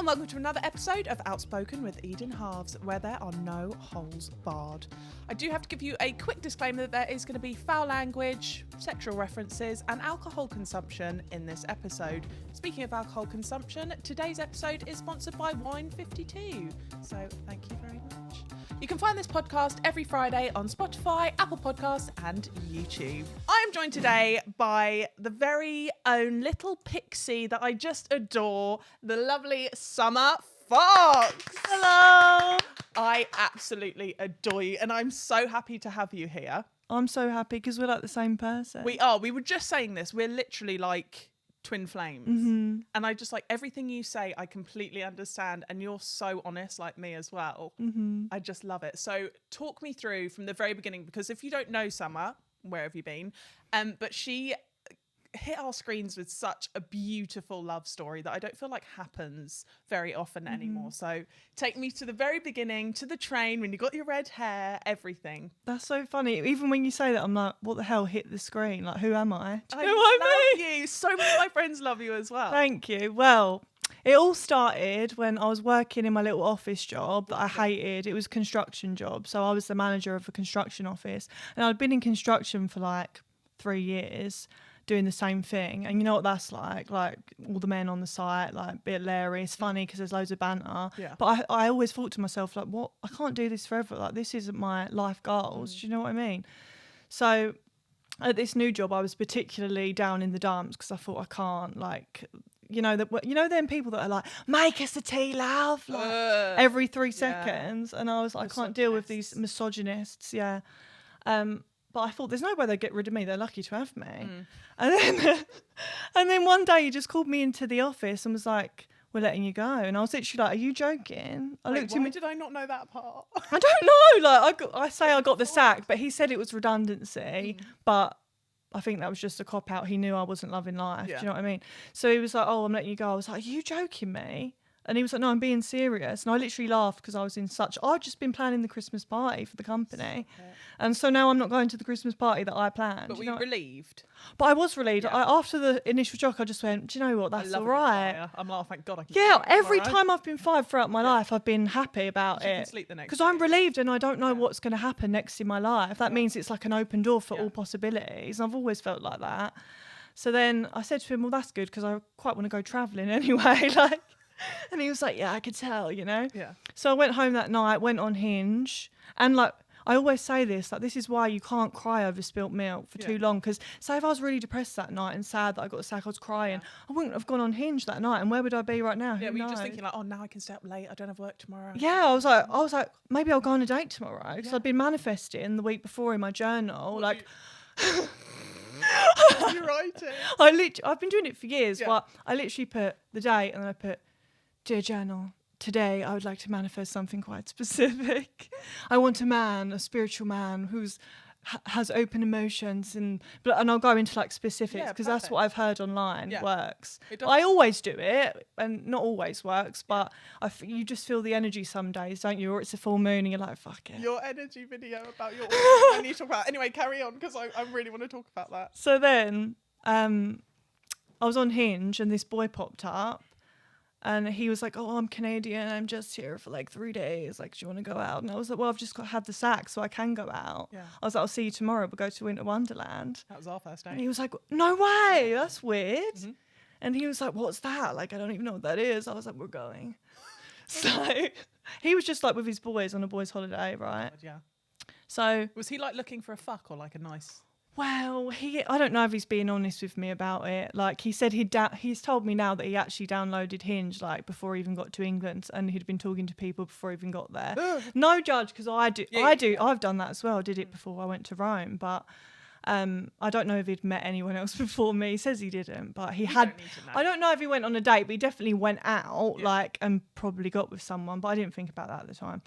and welcome to another episode of Outspoken with Eden Harvz, where there are no holes barred. I do have to give you a quick disclaimer that there is going to be foul language, sexual references, and alcohol consumption in this episode. Speaking of alcohol consumption, today's episode is sponsored by Wine 52, so thank you very much. You can find this podcast every Friday on Spotify, Apple Podcasts, and YouTube. I am joined today by the very own little pixie that I just adore, the lovely Summer Fox. Hello. I absolutely adore you, and I'm so happy to have you here. I'm so happy because we're like the same person. We are. We were just saying this. We're literally like twin flames. Mm-hmm. And I just like everything you say, I completely understand. And you're so honest like me as well. Mm-hmm. I just love it. So talk me through from the very beginning, because if you don't know Summer, where have you been? But she hit our screens with such a beautiful love story that I don't feel like happens very often anymore. So take me to the very beginning, to the train, when you got your red hair, everything. That's so funny. Even when you say that, I'm like, what the hell hit the screen? Like, who am I? Do you know I what I mean? love you. So many of my friends love you as well. Thank you. Well, it all started when I was working in my little office job that I hated. It was a construction job. So I was the manager of a construction office. And I'd been in construction for like 3 years, doing the same thing. And you know what that's like all the men on the site, like a bit hilarious, funny because there's loads of banter. Yeah. But I always thought to myself, like, what? I can't do this forever. Like, this isn't my life goals. Do you know what I mean? So at this new job, I was particularly down in the dumps because I thought I can't, like, them people that are like, make us a tea, love, like every 3 seconds. And I was like, I can't deal with these misogynists. Yeah. But I thought, there's no way they'd get rid of me. They're lucky to have me. And then one day he just called me into the office and was like, we're letting you go. And I was literally like, are you joking? Why did I not know that part? I don't know. Like, I got the sack, but he said it was redundancy. But I think that was just a cop out. He knew I wasn't loving life. Yeah. Do you know what I mean? So he was like, oh, I'm letting you go. I was like, are you joking me? And he was like, no, I'm being serious. And I literally laughed because I'd just been planning the Christmas party for the company. And so now I'm not going to the Christmas party that I planned. But were you relieved? But I was relieved. Yeah. After the initial shock, I just went, do you know what? That's all right. I'm like, thank God I can Yeah, sleep every tomorrow. time I've been fired throughout my life, I've been happy about You can it. sleep the next Because day. I'm relieved and I don't know what's going to happen next in my life. That means it's like an open door for all possibilities. And I've always felt like that. So then I said to him, well, that's good because I quite want to go travelling anyway. And he was like, yeah, I could tell, you know? Yeah. So I went home that night, went on Hinge. And like, I always say this, like, this is why you can't cry over spilt milk for too long. Because say if I was really depressed that night and sad that I got the sack, I was crying, I wouldn't have gone on Hinge that night. And where would I be right now? Yeah, Who were you knows? just thinking like, oh, now I can stay up late. I don't have work tomorrow. Yeah, I was like, maybe I'll go on a date tomorrow. Because I'd been manifesting the week before in my journal. You're writing. I've been doing it for years, Yeah. but I literally put the date and then I put, dear journal, today I would like to manifest something quite specific. I want a man, a spiritual man who's has open emotions and I'll go into like specifics because that's what I've heard online works. I always do it and not always works, but you just feel the energy some days, don't you? Or it's a full moon and you're like, fuck it. Your energy video about your I need to talk about. Anyway, carry on because I really want to talk about that. So then I was on Hinge and this boy popped up. And he was like, oh, I'm Canadian. I'm just here for like 3 days. Like, do you want to go out? And I was like, well, I've just got to have the sack so I can go out. Yeah. I was like, I'll see you tomorrow. We'll go to Winter Wonderland. That was our first And date. he was like, no way. That's weird. Mm-hmm. And he was like, what's that? Like, I don't even know what that is. I was like, we're going. So he was just like with his boys on a boys' holiday, right? Yeah. So was he like looking for a fuck or like a nice... Well, I don't know if he's being honest with me about it. Like he said he's told me now that he actually downloaded Hinge like before he even got to England and he'd been talking to people before he even got there. No judge because I do. I've done that as well. I did it before I went to Rome, but I don't know if he'd met anyone else before me. He says he didn't, but he had. I don't know if he went on a date, but he definitely went out and probably got with someone. But I didn't think about that at the time.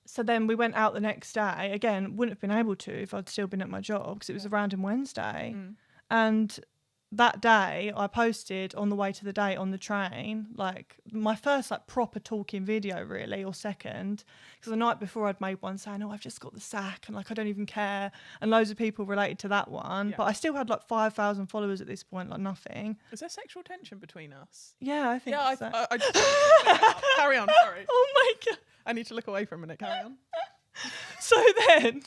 So then we went out the next day. Again, wouldn't have been able to if I'd still been at my job because it was a random Wednesday. And that day I posted on the way to the date on the train, like my first like proper talking video really, or second, because the night before I'd made one saying, oh, I've just got the sack and like I don't even care, and loads of people related to that one, but I still had like 5,000 followers at this point, like nothing. Was there sexual tension between us? Yeah, I think so. I just carry on, sorry. Oh my God. I need to look away for a minute, carry on. So then,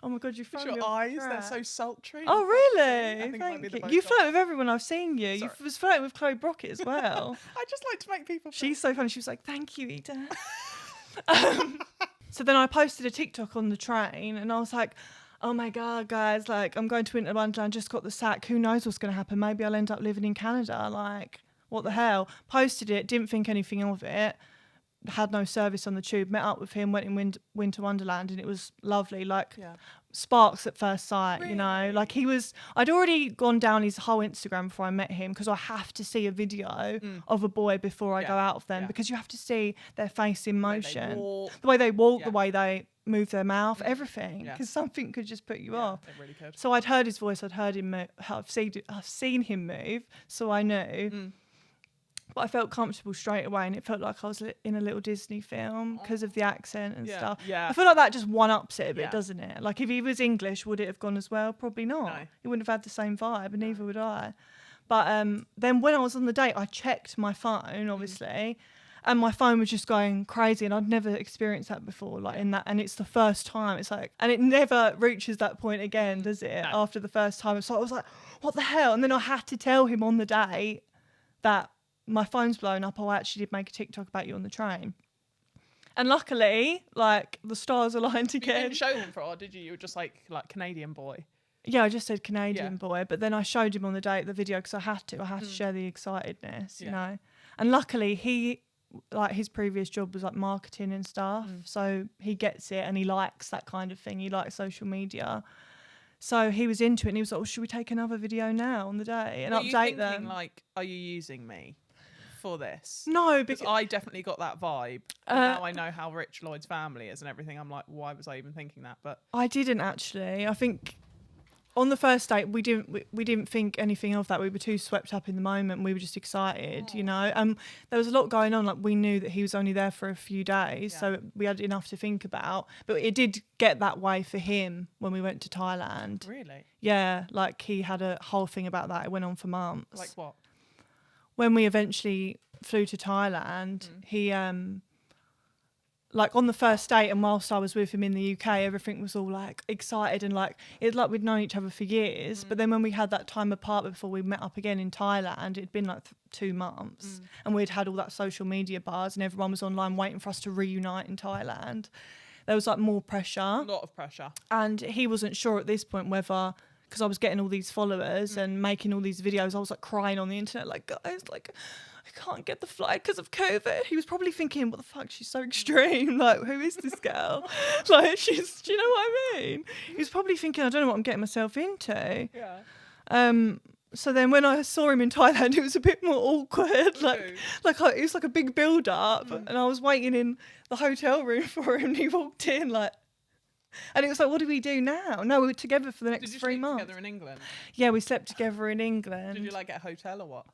oh my God, you found your eyes, they're so sultry. Oh really? I think Thank it might be the you. You Botox. flirt with everyone I've seen you. Sorry. You was flirting with Chloe Brockett as well. I just like to make people She's so funny. She was like, thank you, Eden. So then I posted a TikTok on the train and I was like, oh my God, guys, like I'm going to Winter Wonderland, just got the sack. Who knows what's going to happen? Maybe I'll end up living in Canada. Like, what the hell? Posted it, didn't think anything of it. Had no service on the tube, met up with him, went in Winter Wonderland, and it was lovely. Like, sparks at first sight, you know. Like I'd already gone down his whole Instagram before I met him, because I have to see a video of a boy before I go out of them, because you have to see their face in motion, the way they walk, the way they move their mouth, everything, because something could just put you off. It really could. So I'd heard his voice, I'd heard him move, I've seen him move, so I knew. But I felt comfortable straight away, and it felt like I was in a little Disney film because of the accent and stuff. I feel like that just one-ups it a bit, doesn't it? Like, if he was English, would it have gone as well? Probably not. No. He wouldn't have had the same vibe, and neither would I. But then when I was on the date, I checked my phone, obviously, and my phone was just going crazy, and I'd never experienced that before, like in that, and it's the first time. It's like, and it never reaches that point again, does it? No. After the first time. So I was like, what the hell? And then I had to tell him on the date that my phone's blown up. I actually did make a TikTok about you on the train. And luckily, like, the stars aligned again. You didn't show him for it, did you? You were just like Canadian boy. Yeah, I just said Canadian boy, but then I showed him on the date the video because I had to share the excitedness, you know. And luckily he, like, his previous job was like marketing and stuff, so he gets it and he likes that kind of thing. He likes social media. So he was into it, and he was like, oh, should we take another video now on the day and update them? Like, are you using me for this? No, because I definitely got that vibe. Now I know how rich Lloyd's family is and everything. I'm like, why was I even thinking that? But I didn't actually. I think on the first date we didn't think anything of that. We were too swept up in the moment. We were just excited, you know. There was a lot going on. Like, we knew that he was only there for a few days, so we had enough to think about. But it did get that way for him when we went to Thailand. Really? Yeah, like he had a whole thing about that. It went on for months. Like what? When we eventually flew to Thailand, he like on the first date, and whilst I was with him in the UK, everything was all like excited and like it's like we'd known each other for years. But then when we had that time apart before we met up again in Thailand, it'd been like 2 months, and we'd had all that social media buzz, and everyone was online waiting for us to reunite in Thailand. There was like more pressure, a lot of pressure, and he wasn't sure at this point whether, because I was getting all these followers and making all these videos, I was like crying on the internet, like, guys, like, I can't get the flight because of COVID. He was probably thinking, what the fuck, she's so extreme. Like, who is this girl? Like, do you know what I mean? He was probably thinking, I don't know what I'm getting myself into. Yeah. So then when I saw him in Thailand, it was a bit more awkward. Like it was like a big build up, and I was waiting in the hotel room for him, and he walked in like, and it was like, what do we do now? No, we were together for the next 3 months. Together in England? Yeah, we slept together in England. Did you like get a hotel or what?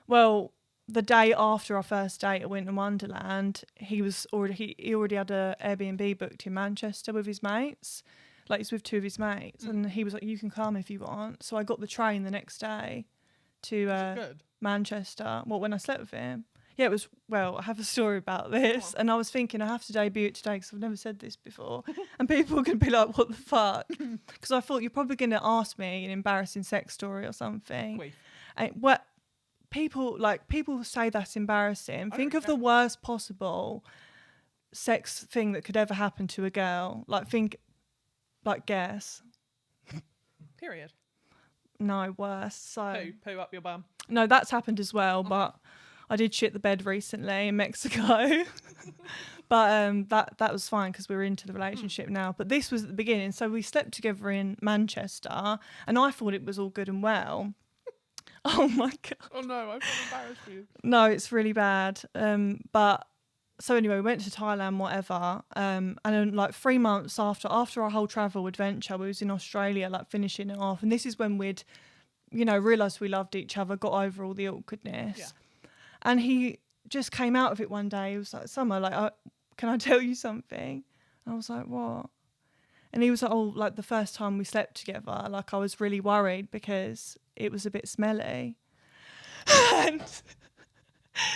Well, the day after our first date at Winter Wonderland, he already had a Airbnb booked in Manchester with his mates. Like, he's with 2 of his mates, and he was like, you can come if you want. So I got the train the next day to Manchester. Well, when I slept with him. Yeah, it was, well, I have a story about this, and I was thinking I have to debut it today because I've never said this before, and people can be like, what the fuck? Because I thought you're probably going to ask me an embarrassing sex story or something. And what people say that's embarrassing. Think of the worst possible sex thing that could ever happen to a girl. Guess. Period. No, worse. So poo up your bum. No, that's happened as well, but I did shit the bed recently in Mexico. But that was fine because we were into the relationship now. But this was at the beginning. So we slept together in Manchester, and I thought it was all good and well. Oh my God. Oh no, I feel embarrassed for you. No, it's really bad. But so anyway, we went to Thailand, whatever. And then like 3 months after our whole travel adventure, we was in Australia, like finishing it off. And this is when we'd realised we loved each other, got over all the awkwardness. Yeah. And he just came out of it one day. He was like, Summer, like, can I tell you something? I was like, what? And he was like, oh, like the first time we slept together, like I was really worried because it was a bit smelly. And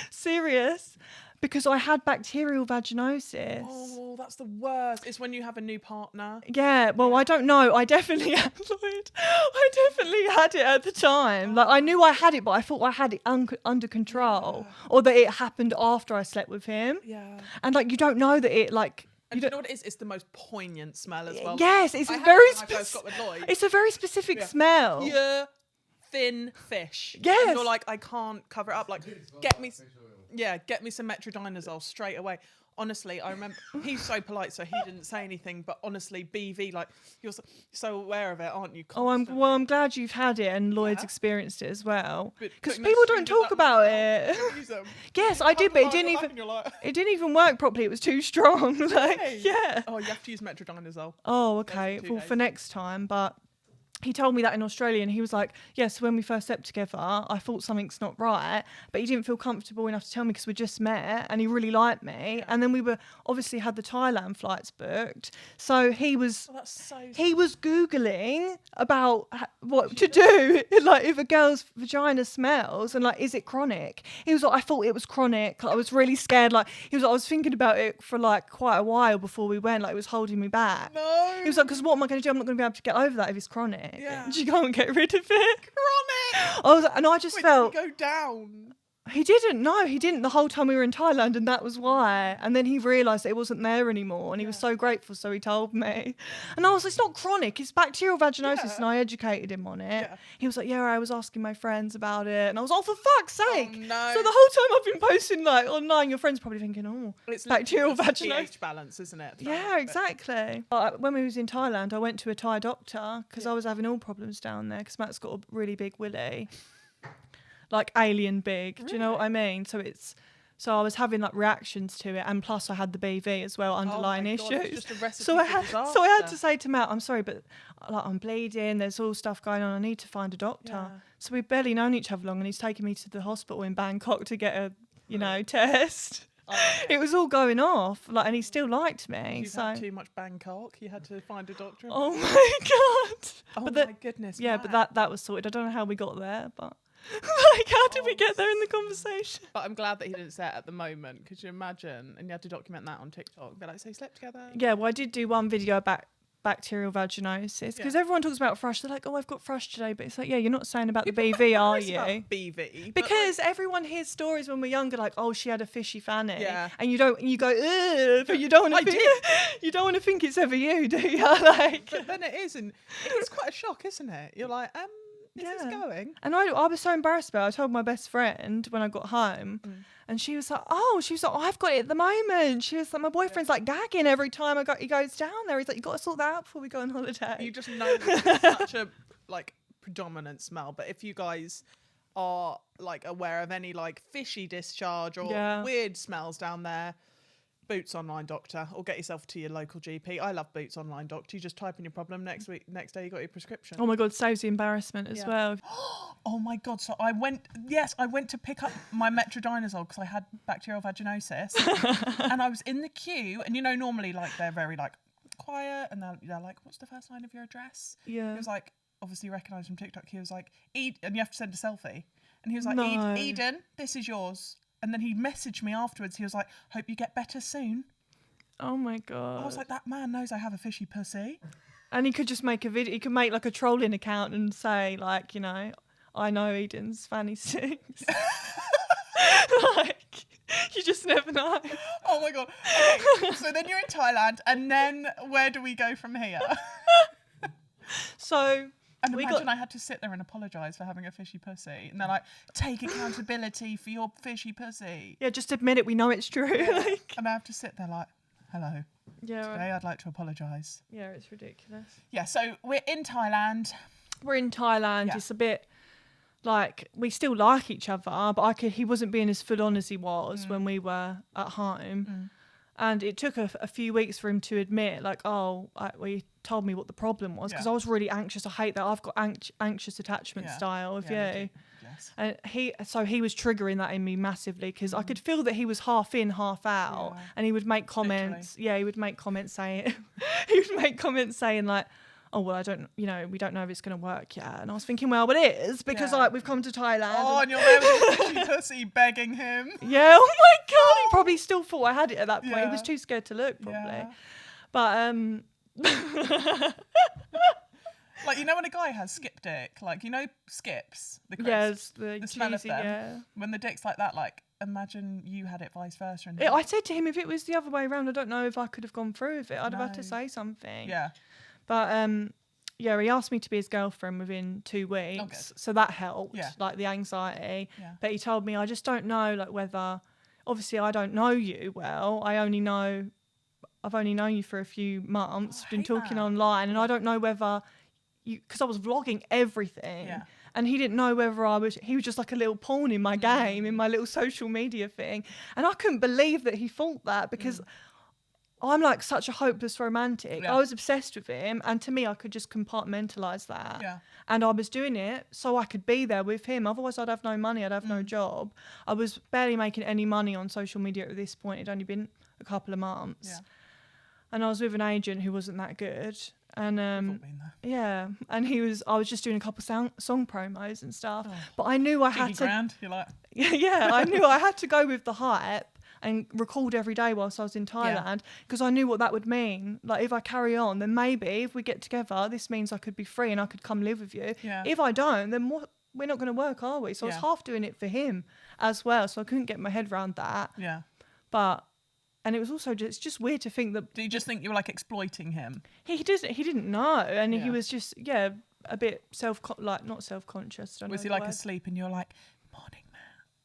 serious, because I had bacterial vaginosis. Oh, that's the worst. It's when you have a new partner. Yeah, well, I don't know. I definitely had Lloyd. I definitely had it at the time. Like, I knew I had it, but I thought I had it under control, or that it happened after I slept with him. Yeah. And like, you don't know that it like. And you know what it is? It's the most poignant smell as well. Yes, it's I a had very it when I first got with Lloyd. It's a very specific smell. Yeah. Thin fish. Yes. And you're like, I can't cover it up. Like, get me some metronidazole straight away. Honestly, I remember he's so polite, so he didn't say anything. But honestly, BV, like, you're so aware of it, aren't you? Constantly? Oh, I'm glad you've had it and Lloyd's experienced it as well. Because Putting people those don't fingers talk up about yourself, it. you use them. Yes, I did, but it didn't even. It didn't even work properly. It was too strong. Like, Really? yeah. Oh, you have to use metronidazole. Oh, okay. Every 2 Well, days. for next time, but. He told me that in Australia, and he was like, yes, when we first slept together, I thought something's not right, but he didn't feel comfortable enough to tell me because we just met and he really liked me. Yeah. And then we were obviously had the Thailand flights booked. So he was Googling about what to do, like if a girl's vagina smells and like, is it chronic? He was like, I thought it was chronic. Like, I was really scared. Like, he was like, I was thinking about it for like quite a while before we went. Like, it was holding me back. No. He was like, because what am I going to do? I'm not going to be able to get over that if it's chronic. Yeah. You can't get rid of it. Chronic. I was, and I just felt Did he go down? he didn't. No, he didn't. The whole time we were in Thailand, and that was why. And then he realised that it wasn't there anymore, and he was so grateful. So he told me, and I was like, "It's not chronic. It's bacterial vaginosis." And I educated him on it. Yeah. He was like, "Yeah, I was asking my friends about it," and I was like, "Oh, for fuck's sake!" Oh, no. So the whole time I've been posting like online, your friends probably thinking, "Oh, it's bacterial vaginosis." pH balance, isn't it? Yeah, exactly. But when we was in Thailand, I went to a Thai doctor because I was having all problems down there because Matt's got a really big willy. Like alien big, really? Do you know what I mean? So I was having like reactions to it, and plus I had the BV as well, underlying issues. So I had to say to Matt, I'm sorry, but like I'm bleeding. There's all stuff going on. I need to find a doctor. Yeah. So we've barely known each other long, and he's taken me to the hospital in Bangkok to get a test. Oh, yeah. It was all going off, like, and he still liked me. You had too much Bangkok. You had to find a doctor. Oh my god! Oh my goodness! Yeah, Matt. But that was sorted. I don't know how we got there, but. Like, how did we get there in the conversation? But I'm glad that he didn't say it at the moment. Could you imagine? And you had to document that on TikTok. Be like, so you slept together? Yeah, well, I did do one video about bacterial vaginosis because everyone talks about thrush. They're like, oh, I've got thrush today. But it's like, yeah, you're not saying about the BV, are you? BV. Because everyone hears stories when we're younger, like, oh, she had a fishy fanny. Yeah. And you go, ugh, but you don't want to you don't want to think it's ever you, do you? Like, but then it is, and it's quite a shock, isn't it? You're like, is this going? And I was so embarrassed about it. I told my best friend when I got home, and she was like, I've got it at the moment. She was like, my boyfriend's like gagging every time he goes down there. He's like, you got to sort that out before we go on holiday. You just know it's such a like predominant smell, but if you guys are like aware of any like fishy discharge or weird smells down there, Boots Online Doctor, or get yourself to your local GP. I love Boots Online Doctor. You just type in your problem. Next day you got your prescription. Oh my god, saves the embarrassment as well. Oh my god! So I went to pick up my metronidazole because I had bacterial vaginosis, and I was in the queue. And normally like they're very like quiet, and they're like, "What's the first line of your address?" Yeah. He was like, obviously recognised from TikTok. He was like, and you have to send a selfie. And he was like, no. Eden, this is yours. And then he messaged me afterwards. He was like, hope you get better soon. Oh, my God. I was like, that man knows I have a fishy pussy. And he could just make a video. He could make, like, a trolling account and say, like, I know Eden's fanny stinks. Like, you just never know. Oh, my God. Okay, so then you're in Thailand. And then where do we go from here? So... And imagine I had to sit there and apologise for having a fishy pussy. And they're like, take accountability for your fishy pussy. Yeah, just admit it. We know it's true. Yeah. Like... And I have to sit there like, hello. Yeah. Today I'd like to apologise. Yeah, it's ridiculous. Yeah, so we're in Thailand. Yeah. It's a bit like, we still like each other, but he wasn't being as full on as he was when we were at home. And it took a few weeks for him to admit, like, told me what the problem was, because Yeah. I was really anxious. I hate that. I've got anxious attachment style of you. Yes. And he was triggering that in me massively, because I could feel that he was half in, half out, and he would make comments. Literally. Yeah, he would make comments saying, like, oh, well, I don't, we don't know if it's going to work yet. And I was thinking, well, it is, because like we've come to Thailand. Oh, and you're there with this fishy pussy begging him. Yeah, oh my God. He probably still thought I had it at that point. He was Yeah. too scared to look, probably. Yeah. But, Like, when a guy has skip dick, like, skips, the crisps, yes, the smell of cheesy, them. yeah. When the dick's like that, like, imagine you had it vice versa. And I said to him, if it was the other way around, I don't know if I could have gone through with it. I'd have had to No. say something. Yeah. But yeah, he asked me to be his girlfriend within 2 weeks, good. so that helped. Yeah. Like the anxiety. Yeah. But he told me, I just don't know, like whether. Obviously, I don't know you well. I've only known you for a few months. Oh, I been hate talking that. online, and I don't know whether because I was vlogging everything. Yeah. And he didn't know whether he was just like a little pawn in my game, in my little social media thing. And I couldn't believe that he thought that, because I'm like such a hopeless romantic. Yeah. I was obsessed with him, and to me, I could just compartmentalize that. Yeah. And I was doing it so I could be there with him. Otherwise, I'd have no money. I'd have no job. I was barely making any money on social media at this point. It'd only been a couple of months. Yeah. And I was with an agent who wasn't that good. And We've all been there. yeah, and I was just doing a couple song promos and stuff. Oh. But I knew I had Cheeky to. grand, you're like, Yeah, I knew I had to go with the hype and record every day whilst I was in Thailand, because I knew what that would mean. Like, if I carry on, then maybe if we get together, this means I could be free and I could come live with you. Yeah. If I don't, then we're not going to work, are we? So I was Yeah. half doing it for him as well. So I couldn't get my head around that. yeah. And it was also just weird to think that Do you just think you were like exploiting him? he didn't know, and he Yeah. was just a bit not self-conscious. Don't Was know he the like word. asleep and you're like, morning man?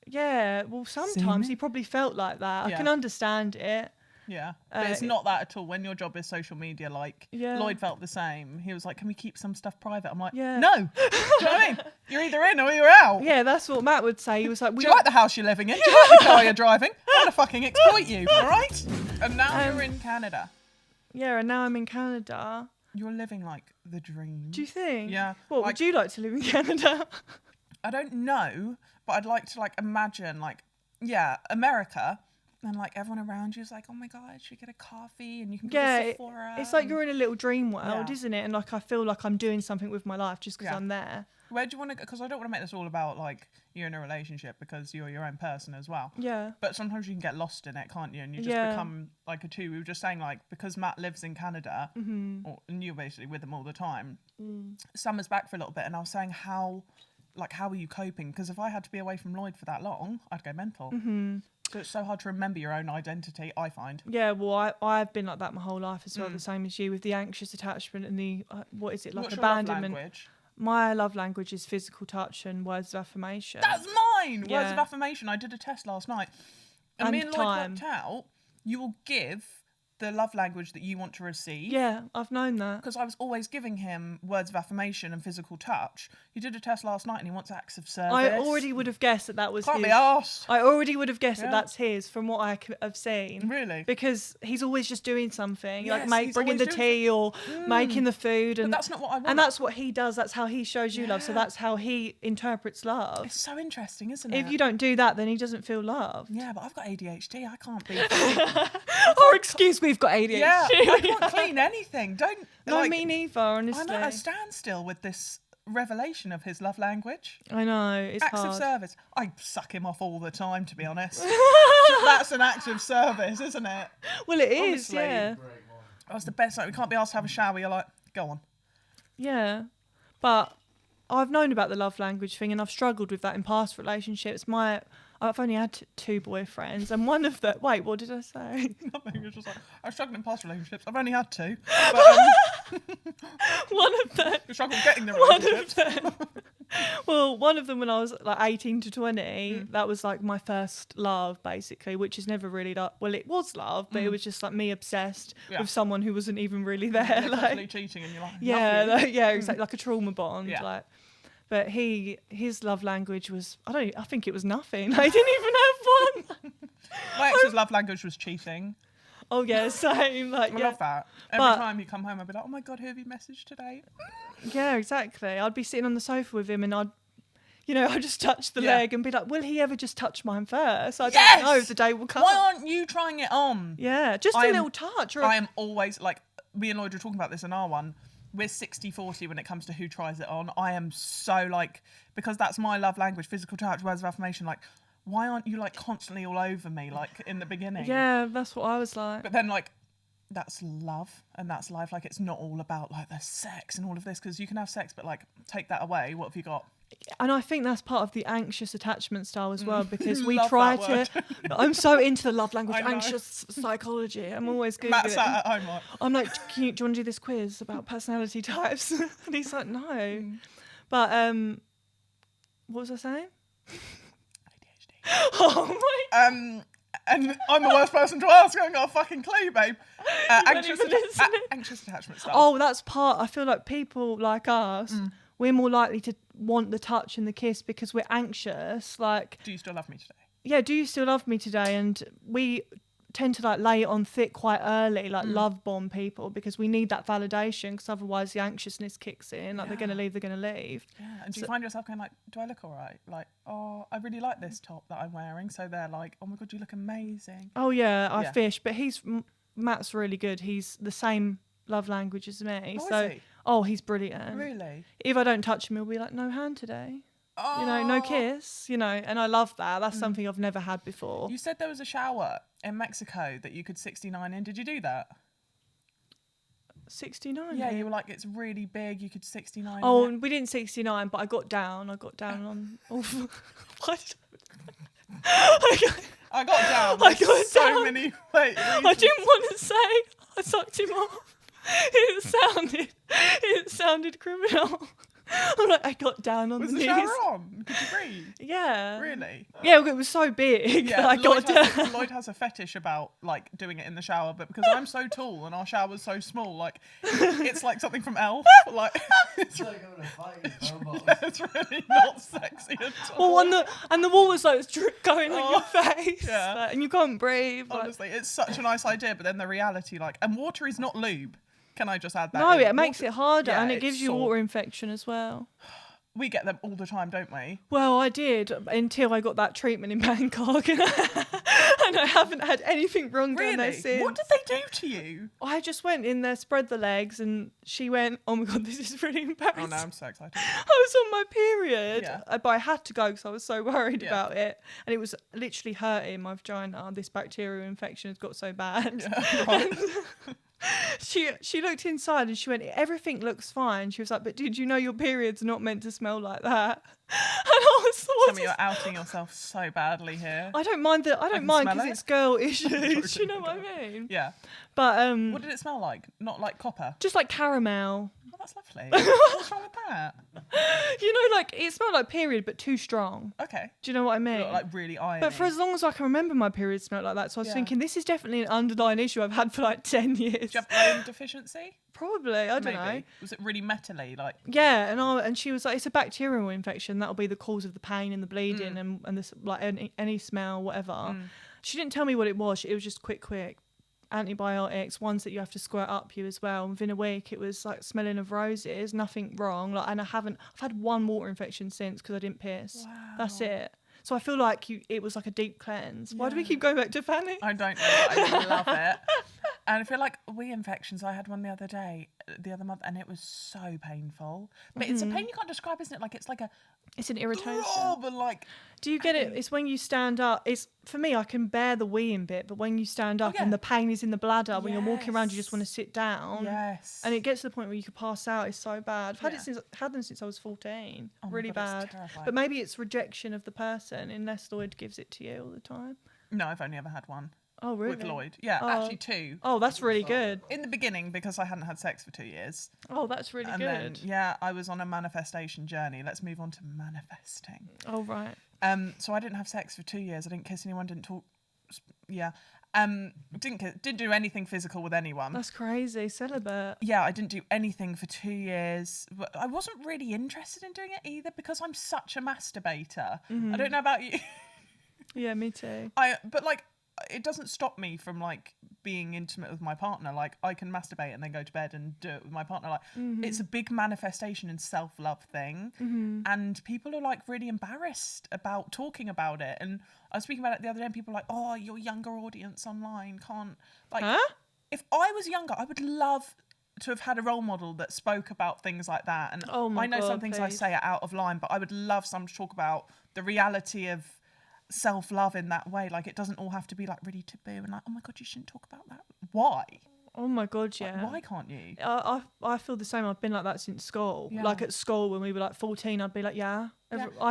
Yeah, well, sometimes me? he probably felt like that. I Yeah. can understand it. Yeah. But it's not that at all. When your job is social media, like, Yeah. Lloyd felt the same. He was like, can we keep some stuff private? I'm like, Yeah. no. Do you know what I mean? You're either in or you're out. Yeah, that's what Matt would say. He was like, Do you like the house you're living in? Do you like the car you're driving? I'm going to fucking exploit you, all right? And now you're in Canada. Yeah, and now I'm in Canada. You're living like the dream. Do you think? Yeah. What, Like, would you like to live in Canada? I don't know, but I'd like to like imagine like, yeah, America. And like everyone around you is like, oh my God, should we get a coffee? And you can go Yeah, to Sephora. it's like you're in a little dream world, Yeah. isn't it? And like I feel like I'm doing something with my life just because Yeah. I'm there. Where do you want to go? Because I don't want to make this all about like you're in a relationship, because you're your own person as well. Yeah. But sometimes you can get lost in it, can't you? And you just Yeah. become like a two. We were just saying like, because Matt lives in Canada, and you're basically with him all the time. Summer's back for a little bit, and I was saying how are you coping? Because if I had to be away from Lloyd for that long, I'd go mental. So it's so hard to remember your own identity, I find. Yeah, well, I've been like that my whole life as well, the same as you, with the anxious attachment and the, what is it, like What's your love abandonment. language? My love language is physical touch and words of affirmation. That's mine! Words Yeah. of affirmation. I did a test last night. And me And and Lloyd time. worked out, you will give the love language that you want to receive. Yeah, I've known that. Because I was always giving him words of affirmation and physical touch. He did a test last night and he wants acts of service. I already would have guessed that was Can't his. be arsed. I already would have guessed Yeah. that that's his from what I have seen. Really? Because he's always just doing something, Yes, like he's bringing always the doing tea or making the food, But and that's not what I want. and that's what he does. That's how he shows you love. So Yeah. that's how he interprets love. It's so interesting, isn't it? If you don't do that, then he doesn't feel loved. Yeah, but I've got ADHD. I can't be. Or excuse me, we've got ADHD. Yeah, I can't clean anything. Don't. No, like, me neither. Honestly, I'm at a standstill with this revelation of his love language. I know it's Acts hard. of service. I suck him off all the time, to be honest. That's an act of service, isn't it? Well, it is. Honestly. Yeah, That's the best. Like, we can't be asked to have a shower. You're like, go on. yeah. But I've known about the love language thing, and I've struggled with that in past relationships. I've only had 2 boyfriends, and one of the what did I say? Nothing. It's just like, I've struggled in past relationships. I've only had 2. But One of them. I struggled getting the One relationships. of them. Well, one of them when I was like 18 to 20, that was like my first love, basically, which is never really like, well, it was love, but it was just like me obsessed Yeah. with someone who wasn't even really there. You're Like, constantly cheating and you're like, yeah, love you. exactly, like a trauma bond. Yeah. Like, but his love language was, I think it was nothing. I didn't even have one. My ex's love language was cheating. Oh yeah, same. Like, I yeah. love that. Every time you come home, I'd be like, oh my God, who have you messaged today? Yeah, exactly. I'd be sitting on the sofa with him and I'd just touch the leg and be like, will he ever just touch mine first? I don't know if the day will come. Why aren't you trying it on? Yeah, just a little touch. I am always, like, me and Lloyd were talking about this in our one. We're 60-40 when it comes to who tries it on. I am so, like, because that's my love language, physical touch, words of affirmation, like, why aren't you, like, constantly all over me, like, in the beginning? Yeah, that's what I was like. But then, like, that's love and that's life. Like, it's not all about, like, the sex and all of this, because you can have sex, but, like, take that away. What have you got? And I think that's part of the anxious attachment style as well, because we Love try that to. I'm so into the love language, anxious psychology. I'm always Googling. Matt's at home, like, I'm like, do you want to do this quiz about personality types? And he's like, no. But what was I saying? ADHD. Oh my. And I'm the worst person to ask. I haven't got a fucking clue, babe. Anxious attachment style. Oh, that's part. I feel like people like us, we're more likely to want the touch and the kiss because we're anxious. Like, do you still love me today? Yeah, do you still love me today? And we tend to like lay it on thick quite early, like love bomb people, because we need that validation, because otherwise the anxiousness kicks in. Like, they're going to leave. Yeah. And do you find yourself going like, do I look all right? Like, oh, I really like this top that I'm wearing. So they're like, oh my God, you look amazing. Oh yeah, I fish. But Matt's really good. He's the same love language as me. Oh, so, is he? Oh, he's brilliant. Really? If I don't touch him, he'll be like, no hand today. Oh. No kiss, and I love that. That's something I've never had before. You said there was a shower in Mexico that you could 69 in. Did you do that? 69? Yeah, you were like, it's really big, you could 69 Oh, in it. we didn't 69, but I got down on... What? I got down. I got so down. many reasons. I didn't want to say I sucked him off. It sounded criminal. I'm like, I got down on the knees. Was the shower on? Could you breathe? Yeah. Really? Yeah, it was so big that I got down. Lloyd has a fetish about like doing it in the shower, but because I'm so tall and our shower's so small, like it's like something from Elf. Like it's really not sexy at all. Well, and the water's like drip going on your face, yeah. And you can't breathe. Honestly, it's such a nice idea, but then the reality, like, and water is not lube. Can I just add that? No, in? it makes it harder, yeah, and it gives you sore. water infection as well. We get them all the time, don't we? Well, I did until I got that treatment in Bangkok, and I haven't had anything wrong down there since. What did they do to you? I just went in there, spread the legs, and she went, oh my God, this is really embarrassing. Oh no, I'm so excited. I was on my period, Yeah. but I had to go because I was so worried about it. And it was literally hurting my vagina. This bacterial infection has got so bad. Yeah, right. She looked inside and she went, everything looks fine. She was like, but did you know your period's not meant to smell like that? And I was like, Tell me you're outing yourself so badly here. I don't mind because it's girl issues. You know what I mean? Yeah. But what did it smell like? Not like copper? just like caramel. Oh, that's lovely. What's wrong with that? Like it smelled like period, but too strong. Okay. Do you know what I mean? Like really irony. But for as long as I can remember, my period smelled like that. So I was thinking, this is definitely an underlying issue I've had for like 10 years. Do you have iron deficiency? Probably, I don't know. Was it really metally? Like Yeah, and she was like, it's a bacterial infection. That'll be the cause of the pain and the bleeding and this like any smell, whatever. She didn't tell me what it was. It was just quick antibiotics, ones that you have to squirt up you as well. And within a week, it was like smelling of roses, nothing wrong. Like, and I've had one water infection since because I didn't piss. Wow. That's it. So I feel like it was like a deep cleanse. Why do we keep going back to Fanny? I don't know, but I love it. And I feel like wee infections, I had one the other month, and it was so painful. But it's a pain you can't describe, isn't it? Like it's like it's an irritation. But like, do you get it? It's when you stand up. It's for me, I can bear the weeing bit, but when you stand up and the pain is in the bladder, when you're walking around, you just want to sit down. Yes. And it gets to the point where you could pass out. It's so bad. I've had them since I was 14. Really bad. But maybe it's rejection of the person, unless Lloyd gives it to you all the time. No, I've only ever had one. Oh, really? With Lloyd. Yeah, actually 2. Oh, that's really good. In the beginning, because I hadn't had sex for 2 years. Oh, that's really good. Then, yeah, I was on a manifestation journny. Let's move on to manifesting. Oh, right. So I didn't have sex for 2 years. I didn't kiss anyone, didn't talk. Yeah. Didn't do anything physical with anyone. That's crazy. Celibate. Yeah, I didn't do anything for 2 years. But I wasn't really interested in doing it either because I'm such a masturbator. I don't know about you. Yeah, me too. But like, it doesn't stop me from like being intimate with my partner. Like I can masturbate and then go to bed and do it with my partner. Like it's a big manifestation and self-love thing. And people are like really embarrassed about talking about it. And I was speaking about it the other day and people are like, oh, your younger audience online can't like, if I was younger, I would love to have had a role model that spoke about things like that. And I know some things I say are out of line, but I would love someone to talk about the reality of self-love in that way. Like it doesn't all have to be like really taboo and like, oh my god, you shouldn't talk about that. Why? Oh my god, yeah. Like, why can't you? I feel the same. I've been like that since school. Like at school when we were like 14, I'd be like, I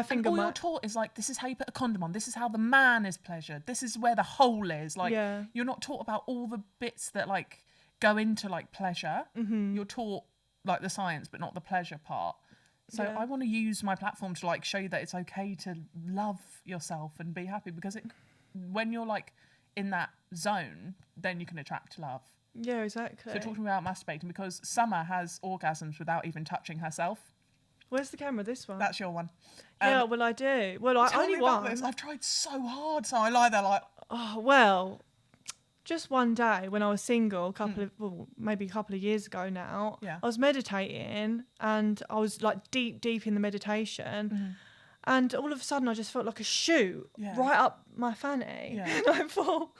think all you're taught is like, this is how you put a condom on, this is how the man is pleasured, this is where the hole is. Like you're not taught about all the bits that like go into like pleasure. You're taught like the science but not the pleasure part. So I want to use my platform to like show you that it's okay to love yourself and be happy, because when you're like in that zone, then you can attract love. Yeah, exactly. So talking about masturbating, because Summer has orgasms without even touching herself. Where's the camera? This one? That's your one. Yeah, well I do. Well, I only one. I've tried so hard, so I lie there like, oh well. Just one day when I was single, maybe a couple of years ago now, I was meditating and I was like deep in the meditation, and all of a sudden I just felt like a shoot right up my fanny. And I thought,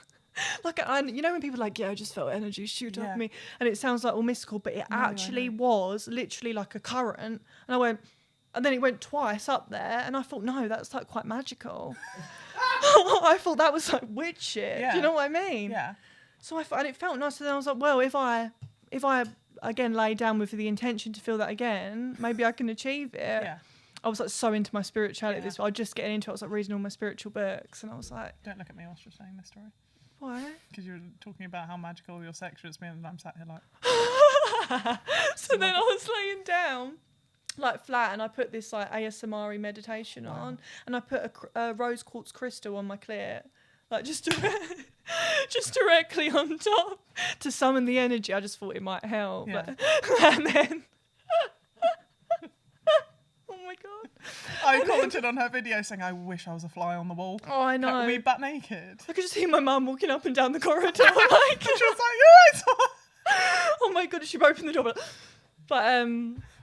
like, you know when people are like, I just felt energy shoot up me, and it sounds like all mystical, but it actually was literally like a current, and I went, and then it went twice up there, and I thought, no, that's like quite magical. I thought that was like witch shit. Do you know what I mean? Yeah. So and it felt nice, and then I was like, well, if I again lay down with the intention to feel that again, maybe I can achieve it. Yeah. I was like so into my spirituality this. I was just getting into it. I was like reading all my spiritual books, and I was like, don't look at me whilst you're saying this story. Why? Because you're talking about how magical your sex has been, and I'm sat here like. So then I was laying down like flat, and I put this like ASMR meditation on, and I put a rose quartz crystal on my clit, like just directly on top to summon the energy. I just thought it might help, and then oh my god, I commented on her video saying, I wish I was a fly on the wall. Oh, I know. Are we butt naked? I could just hear my mum walking up and down the corridor like, she was like, you're right. Oh my god, she opened the door, but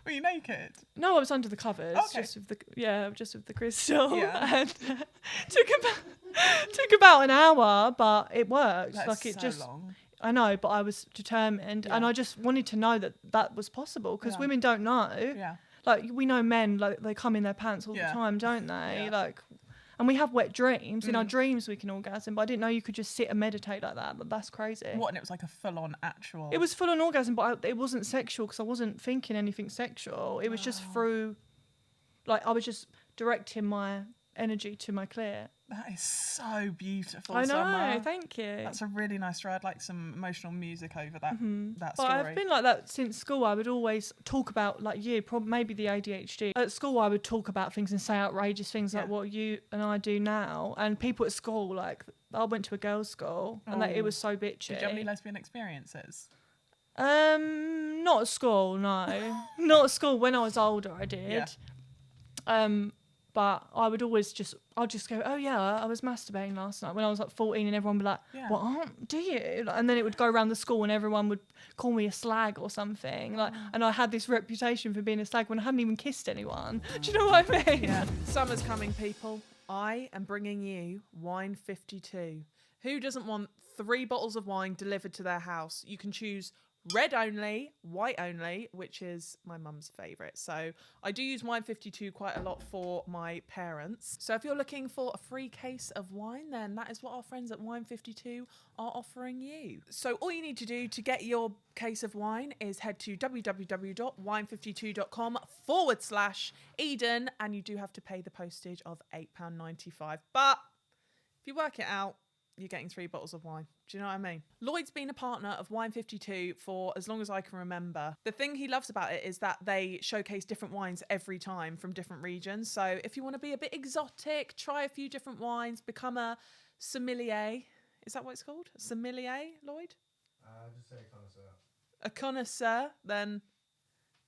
were you naked? No, I was under the covers, just with the crystal. Yeah. And took about an hour, but it worked. That's like it so just long. I know, but I was determined, and I just wanted to know that was possible, because women don't know. Yeah. Like we know men, like they come in their pants all the time, don't they? Yeah. Like, and we have wet dreams. In our dreams, we can orgasm, but I didn't know you could just sit and meditate like that. But that's crazy. What? And it was like a full-on actual. It was full-on orgasm, but it wasn't sexual, because I wasn't thinking anything sexual. It was just through, like, I was just directing my energy to my clit. That is so beautiful. I know, Summer. thank you. That's a really nice story. I'd like some emotional music over that But story. I've been like that since school. I would always talk about, like you, maybe the ADHD. At school, I would talk about things and say outrageous things like what you and I do now. And people at school, like, I went to a girls' school, and it was so bitchy. Did you have any lesbian experiences? Not at school, no. Not at school. When I was older, I did. Yeah. But I would always I'll just go, oh yeah, I was masturbating last night when I was like 14, and everyone would be like, what, do you? And then it would go around the school and everyone would call me a slag or something. Like, and I had this reputation for being a slag when I hadn't even kissed anyone. Do you know what I mean? Yeah. Summer's coming, people. I am bringing you Wine 52. Who doesn't want 3 bottles of wine delivered to their house? You can choose red only, white only, which is my mum's favourite. So I do use Wine 52 quite a lot for my parents. So if you're looking for a free case of wine, then that is what our friends at Wine 52 are offering you. So all you need to do to get your case of wine is head to www.wine52.com/Eden, and you do have to pay the postage of £8.95. But if you work it out, you're getting 3 bottles of wine. Do you know what I mean? Lloyd's been a partner of Wine 52 for as long as I can remember. The thing he loves about it is that they showcase different wines every time from different regions. So if you want to be a bit exotic, try a few different wines, become a sommelier. Is that what it's called? A sommelier, Lloyd? Just say connoisseur. A connoisseur, then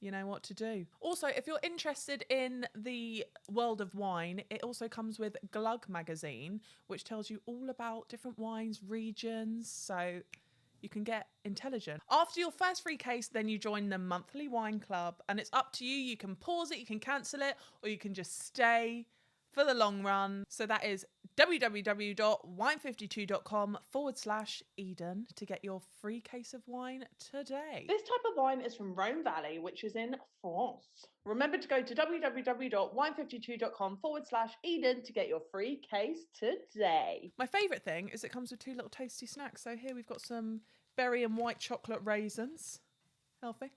you know what to do. Also, if you're interested in the world of wine, it also comes with Glug magazine, which tells you all about different wines, regions, so you can get intelligent. After your first free case, then you join the monthly wine club, and it's up to you. You can pause it, you can cancel it, or you can just stay for the long run. So that is www.wine52.com/Eden to get your free case of wine today. This type of wine is from Rhone Valley, which is in France. Remember to go to www.wine52.com/Eden to get your free case today. My favourite thing is it comes with 2 little tasty snacks. So here we've got some berry and white chocolate raisins. Healthy.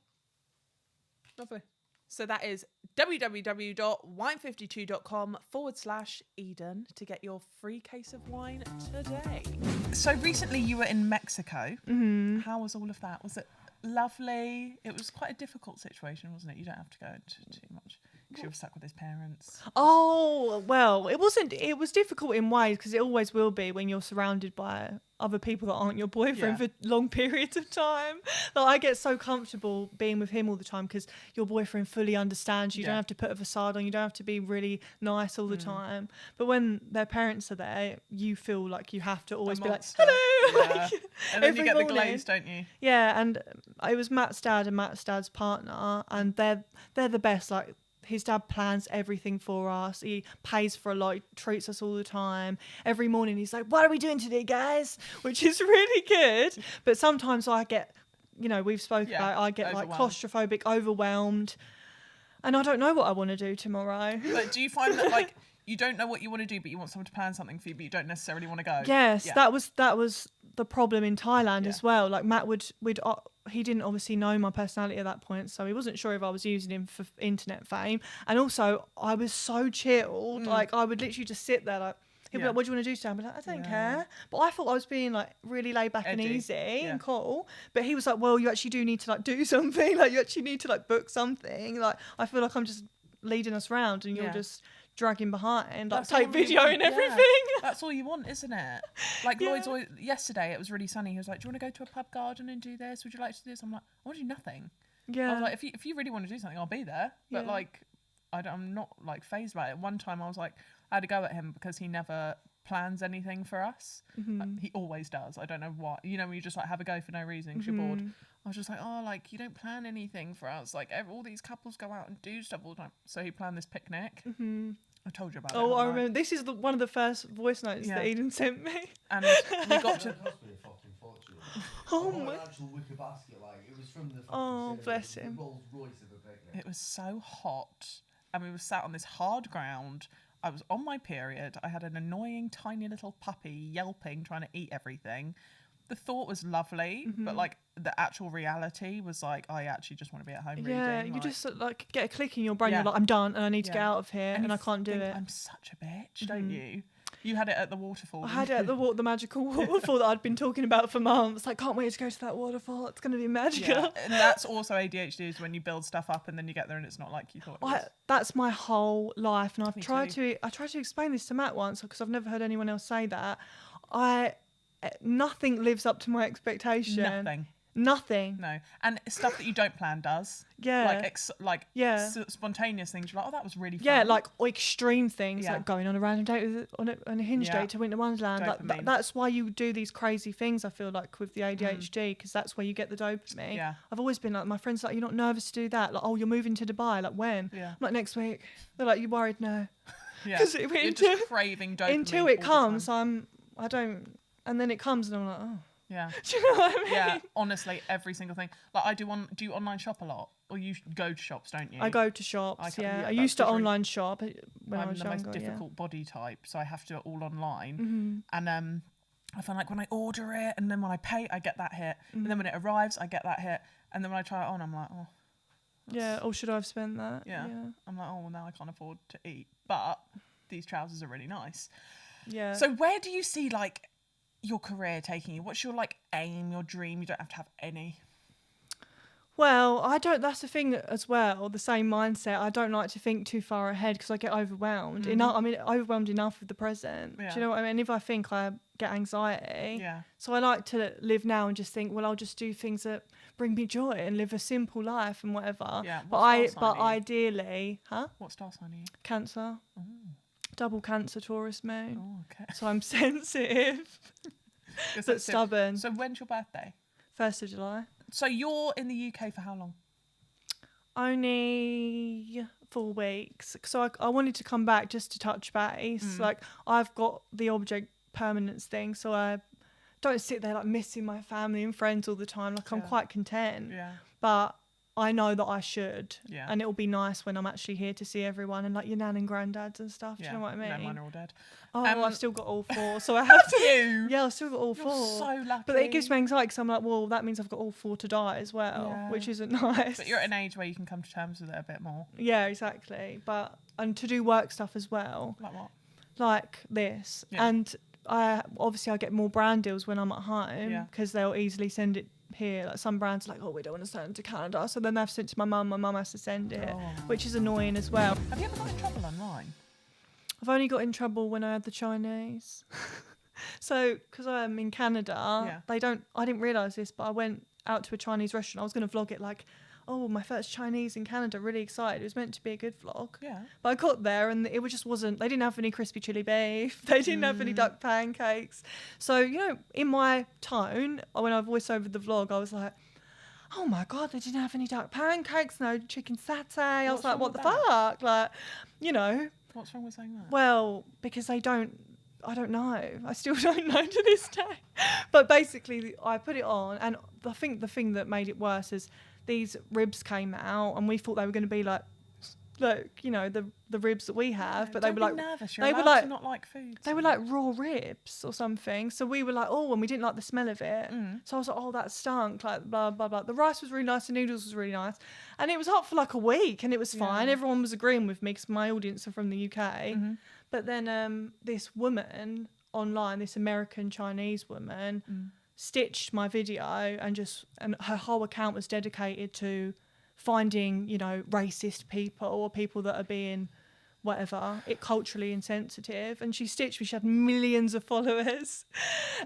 Lovely. So that is www.wine52.com/Eden to get your free case of wine today. So recently you were in Mexico. Mm-hmm. How was all of that? Was it lovely? It was quite a difficult situation, wasn't it? You don't have to go into too much because you were stuck with his parents. Oh, well, it wasn't. It was difficult in ways because it always will be when you're surrounded by other people that aren't your boyfriend for long periods of time. Like, I get so comfortable being with him all the time because your boyfriend fully understands you. You don't have to put a facade on. You don't have to be really nice all the time. But when their parents are there, you feel like you have to always be like, hello. Yeah. And then you get the glaze, don't you? Yeah, and it was Matt's dad and Matt's dad's partner, and they're the best. Like, his dad plans everything for us. He pays for a lot. He treats us all the time. Every morning he's like, what are we doing today, guys? Which is really good. But sometimes I get, you know, we've spoken about, I get like claustrophobic, overwhelmed. And I don't know what I want to do tomorrow. But do you find that like you don't know what you want to do, but you want someone to plan something for you, but you don't necessarily want to go? Yes, that was the problem in Thailand as well. Like Matt he didn't obviously know my personality at that point, so he wasn't sure if I was using him for internet fame. And also, I was so chilled. Like, I would literally just sit there, like, he'd be like, what do you want to do today? I'd be like, I don't care. But I thought I was being, like, really laid back and easy and cool. But he was like, well, you actually do need to, like, do something. Like, you actually need to, like, book something. Like, I feel like I'm just leading us round and you're just dragging behind, like, take video and everything. That's all you want, isn't it? Like Lloyd's always, yesterday it was really sunny. He was like, do you want to go to a pub garden and do this? Would you like to do this? I'm like, I want to do nothing. I was like, if you really want to do something, I'll be there. But like, I'm not like phased by it. One time I was like, I had to go at him because he never plans anything for us. Like, he always does. I don't know why. You know, when you just like have a go for no reason because you're bored. I was just like, oh, like, you don't plan anything for us. Like, all these couples go out and do stuff all the time. So he planned this picnic. I told you about it. Oh, I remember. This is one of the first voice notes that Eden sent me. And we got to... Oh my... actual wicker basket, like, it was from the... Oh, bless him. Rolls Royce of a picnic. It was so hot. And we were sat on this hard ground. I was on my period. I had an annoying tiny little puppy yelping, trying to eat everything. The thought was lovely, but like the actual reality was like, I actually just want to be at home reading. Yeah, you like, just like get a click in your brain. You're like, I'm done and I need to get out of here and I can't do it. I'm such a bitch, don't you? You had it at the waterfall. I had it at the magical waterfall that I'd been talking about for months. Like, can't wait to go to that waterfall. It's going to be magical. Yeah. And that's also ADHD, is when you build stuff up and then you get there and it's not like you thought it was. That's my whole life, and I tried to explain this to Matt once because I've never heard anyone else say that. Nothing lives up to my expectation. Nothing. No. And stuff that you don't plan does. Yeah. Spontaneous things. You're like, oh, that was really fun. Yeah, like extreme things, like going on a random date on a hinge date to Winter Wonderland. Like, that's why you do these crazy things, I feel like, with the ADHD, because that's where you get the dopamine. Yeah. I've always been like, my friends are like, you're not nervous to do that? Like, oh, you're moving to Dubai. Like, when? Yeah. I'm like, next week. They're like, you worried? No. Yeah. You're just craving dopamine. Until it comes, I don't... And then it comes and I'm like, oh. Yeah. Do you know what I mean? Yeah, honestly, every single thing. Like, do you online shop a lot? Or you go to shops, don't you? I go to shops, I used to online shop when I was younger. I'm the most difficult body type, so I have to do it all online. And I find like when I order it and then when I pay, I get that hit. And then when it arrives, I get that hit. And then when I try it on, I'm like, oh. Yeah, or should I have spent that? Yeah. I'm like, oh, well, now I can't afford to eat. But these trousers are really nice. Yeah. So where do you see, like, your career taking you? What's your like aim, your dream? You don't have to have any. Well, I don't. That's the thing as well. The same mindset. I don't like to think too far ahead because I get overwhelmed. Overwhelmed enough with the present. Yeah. Do you know what I mean? If I think I get anxiety. Yeah. So I like to live now and just think, well, I'll just do things that bring me joy and live a simple life and whatever. Yeah. But ideally, What star sign are you? Cancer. Oh. Double Cancer, Taurus moon. Oh, okay. So I'm sensitive, but stubborn. So when's your birthday? 1st of July. So you're in the UK for how long? Only 4 weeks. So I wanted to come back just to touch base. Like, I've got the object permanence thing, so I don't sit there like missing my family and friends all the time. Like, I'm quite content. Yeah. But I know that I should. Yeah. And it'll be nice when I'm actually here to see everyone and like your nan and granddads and stuff. Do you know what I mean? No, mine are all dead. Oh, I've still got all 4, so I have to. You? Yeah, I've still got all 4. You're so lucky. But it gives me anxiety because I'm like, well, that means I've got all 4 to die as well, which isn't nice. But you're at an age where you can come to terms with it a bit more. Yeah, exactly. And to do work stuff as well. Like what? Like this. Yeah. And I get more brand deals when I'm at home because they'll easily send it here. Like some brands are like, oh, we don't want to send it to Canada. So then they've sent it to my mum has to send it, which is annoying as well. Have you ever got in trouble online? I've only got in trouble when I had the Chinese. So, because I'm in Canada, I didn't realise this, but I went out to a Chinese restaurant. I was going to vlog it like, oh, my first Chinese in Canada, really excited. It was meant to be a good vlog. Yeah. But I got there and it just wasn't, they didn't have any crispy chili beef. They didn't have any duck pancakes. So, you know, in my tone, when I voiced over the vlog, I was like, oh my God, they didn't have any duck pancakes, no chicken satay. I was like, what the fuck? Like, you know. What's wrong with saying that? Well, because I don't know. I still don't know to this day. But basically, I put it on, and I think the thing that made it worse is these ribs came out, and we thought they were going to be like you know, the ribs that we have, but they were like nervous. You're they were allowed like to not like food. They were like raw ribs or something. So we were like, oh, and we didn't like the smell of it. So I was like, oh, that stunk. Like blah blah blah. The rice was really nice. The noodles was really nice, and it was hot for like a week, and it was fine. Everyone was agreeing with me because my audience are from the UK. But then this woman online, this American Chinese woman, stitched my video and her whole account was dedicated to finding, you know, racist people or people that are being whatever, culturally insensitive. And she stitched me. She had millions of followers.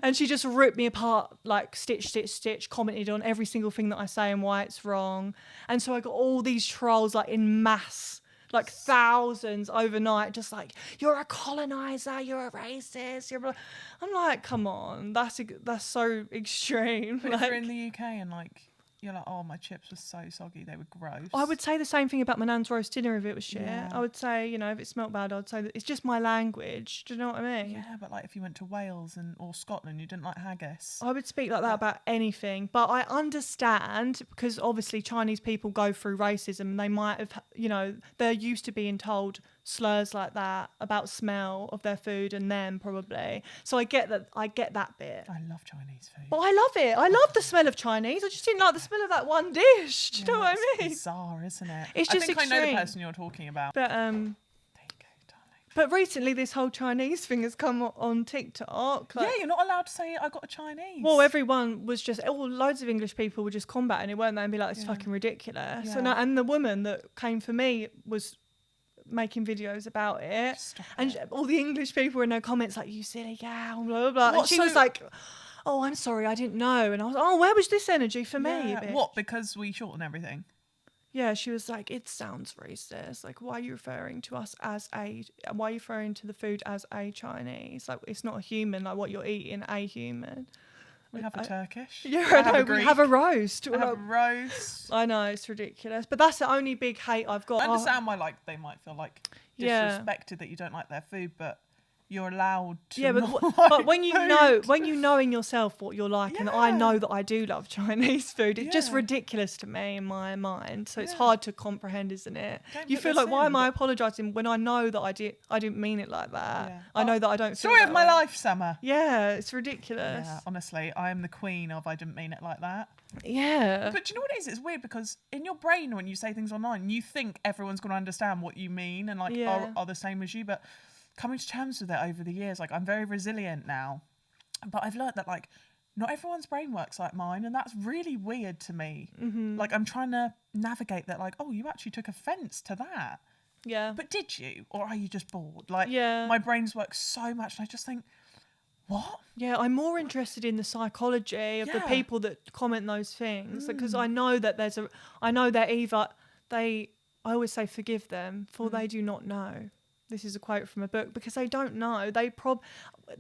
And she just ripped me apart, like stitch, commented on every single thing that I say and why it's wrong. And so I got all these trolls like in mass, like thousands overnight, just like, you're a colonizer, you're a racist, I'm like, come on, that's so extreme. But like, if you're in the UK and like, you're like, oh, my chips were so soggy, they were gross. I would say the same thing about my nan's roast dinner if it was shit. Yeah. I would say, you know, if it smelt bad, I'd say that it's just my language. Do you know what I mean? Yeah, but like if you went to Wales or Scotland, you didn't like haggis. I would speak like that about anything. But I understand, because obviously Chinese people go through racism. They might have, you know, they're used to being told slurs like that about smell of their food and them probably. So I get that bit. I love Chinese food. But I love it. I love the smell of Chinese. I just didn't like the smell of that one dish. Do you know what I mean? It's bizarre, isn't it? It's just I think extreme. I know the person you're talking about. But there you go, darling. But recently this whole Chinese thing has come on TikTok. Like, yeah, you're not allowed to say I got a Chinese. well, everyone was just, loads of English people were just combating it, weren't they? And be like, it's fucking ridiculous. Yeah. So now, and the woman that came for me was making videos about it. And all the English people were in their comments like, you silly gal, blah, blah, blah. And she was like, oh, I'm sorry, I didn't know. And I was like, oh, where was this energy for me? Bitch? What, because we shorten everything? Yeah, she was like, it sounds racist. Like, why are you referring to the food as a Chinese? Like, it's not a human, like what you're eating, a human. We have a Turkish. Yeah, I know, we have a roast. We have a roast. I know, it's ridiculous. But that's the only big hate I've got. I understand why like they might feel like disrespected that you don't like their food, but you're allowed to. Yeah, but when you know in yourself what you're like, and I know that I do love Chinese food, it's just ridiculous to me in my mind. So it's hard to comprehend, isn't it? You feel like, why am I apologising when I know that I didn't mean it like that? Yeah. I know that I don't. Story of my life, Summer. Yeah, it's ridiculous. Yeah, honestly, I am the queen of I didn't mean it like that. Yeah. But do you know what it is? It's weird because in your brain when you say things online, you think everyone's going to understand what you mean and like are the same as you, but coming to terms with it over the years, like I'm very resilient now, but I've learned that like not everyone's brain works like mine, and that's really weird to me. Like I'm trying to navigate that, like, oh, you actually took offense to that. But did you, or are you just bored? Like my brains work so much and I just think, What? Yeah, I'm more interested in the psychology of the Yeah. people that comment those things, because I know that I know that either I always say forgive them, for they do not know. This is a quote from a book, because they don't know.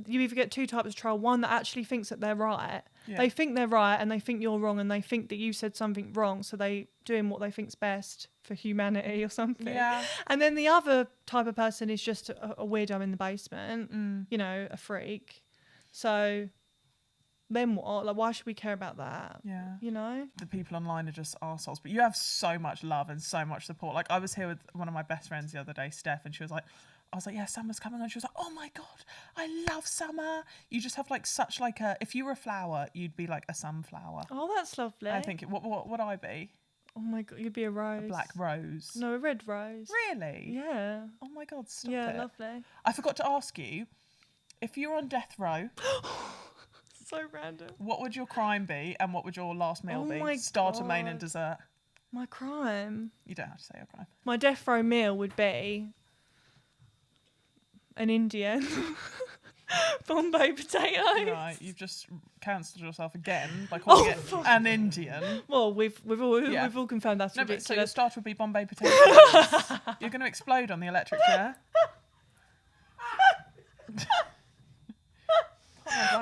You either get two types of troll. One that actually thinks that they're right. Yeah. They think they're right and they think you're wrong and they think that you said something wrong, so they doing what they think's best for humanity or something. Yeah. And then the other type of person is just a weirdo in the basement, you know, a freak. So then what? Like, why should we care about that? Yeah. You know? The people online are just arseholes, but you have so much love and so much support. Like, I was here with one of my best friends the other day, Steph, and she was like, I was like, yeah, summer's coming on. She was like, oh my God, I love summer. You just have like such like if you were a flower, you'd be like a sunflower. Oh, that's lovely. I think, what would I be? Oh my God, you'd be a rose. A black rose. No, a red rose. Really? Yeah. Oh my God, stop Yeah, it. lovely. I forgot to ask you, if you're on death row, So random. what would your crime be and what would your last meal Oh be? my Starter, main and God. dessert. My crime. You don't have to say your crime. My death row meal would be an Indian Bombay potato. Right, you've just cancelled yourself again by calling it an Indian. Well, we've all confirmed that's No, but so your ridiculous. starter would be Bombay potatoes. You're going to explode on the electric chair.